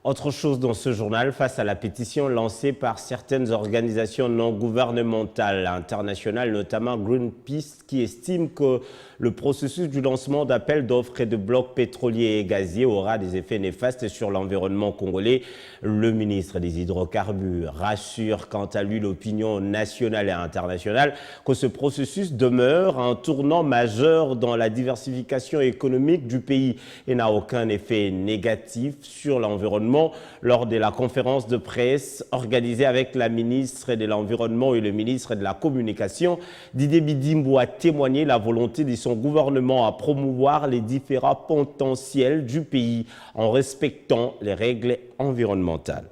Autre chose dans ce journal, face à la pétition lancée par certaines organisations non gouvernementales internationales, notamment Greenpeace, qui estime que le processus du lancement d'appels d'offres et de blocs pétroliers et gaziers aura des effets néfastes sur l'environnement congolais. Le ministre des Hydrocarbures rassure quant à lui l'opinion nationale et internationale que ce processus demeure un tournant majeur dans la diversification économique du pays et n'a aucun effet négatif sur l'environnement. Lors de la conférence de presse organisée avec la ministre de l'Environnement et le ministre de la Communication, Didier Bidimbo a témoigné la volonté de son gouvernement à promouvoir les différents potentiels du pays en respectant les règles environnementales.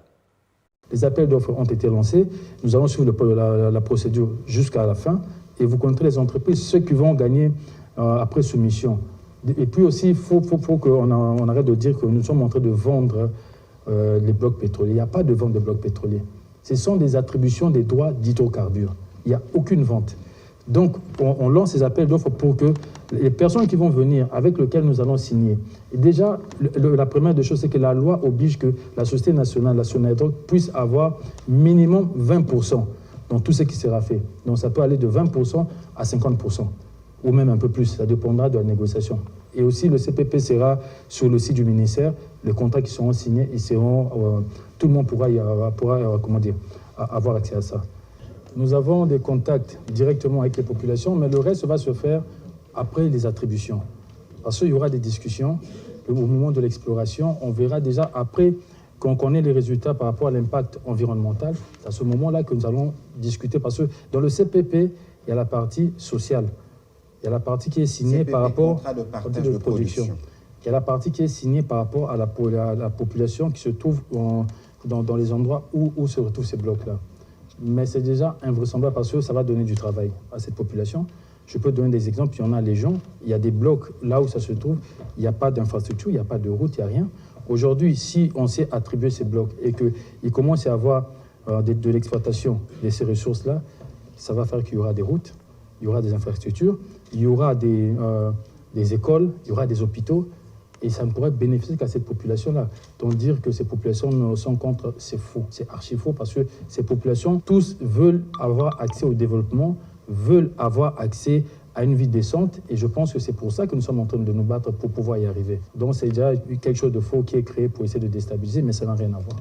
Les appels d'offres ont été lancés. Nous allons suivre la procédure jusqu'à la fin et vous connaîtrez les entreprises, ceux qui vont gagner après soumission. Et puis aussi, il faut qu'on arrête de dire que nous sommes en train de vendre les blocs pétroliers. Il n'y a pas de vente de blocs pétroliers. Ce sont des attributions des droits d'hydrocarbures. Il n'y a aucune vente. Donc, on lance ces appels d'offres pour que les personnes qui vont venir, avec lesquelles nous allons signer, et déjà, la première des choses, c'est que la loi oblige que la Société nationale, la Sonatrach, puisse avoir minimum 20% dans tout ce qui sera fait. Donc, ça peut aller de 20% à 50%, ou même un peu plus. Ça dépendra de la négociation. Et aussi, le CPP sera sur le site du ministère. Les contrats qui seront signés, tout le monde pourra avoir accès à ça. Nous avons des contacts directement avec les populations, mais le reste va se faire après les attributions. Parce qu'il y aura des discussions au moment de l'exploration. On verra déjà après qu'on connaît les résultats par rapport à l'impact environnemental. C'est à ce moment-là que nous allons discuter. Parce que dans le CPP, il y a la partie sociale. Il y a la partie qui est signée CPP, par rapport de partage de production. Il y a la partie qui est signée par rapport à la population qui se trouve dans les endroits où se retrouvent ces blocs-là. Mais c'est déjà invraisemblable parce que ça va donner du travail à cette population. Je peux donner des exemples, il y en a légion. Il y a des blocs là où ça se trouve, il n'y a pas d'infrastructure, il n'y a pas de route, il n'y a rien. Aujourd'hui, si on s'est attribué ces blocs et qu'il commence à y avoir de l'exploitation de ces ressources-là, ça va faire qu'il y aura des routes, il y aura des infrastructures, il y aura des écoles, il y aura des hôpitaux, et ça ne pourrait bénéficier qu'à cette population-là. Donc dire que ces populations sont contre, c'est faux, c'est archi faux, parce que ces populations, tous veulent avoir accès au développement, veulent avoir accès à une vie décente, et je pense que c'est pour ça que nous sommes en train de nous battre pour pouvoir y arriver. Donc c'est déjà quelque chose de faux qui est créé pour essayer de déstabiliser, mais ça n'a rien à voir.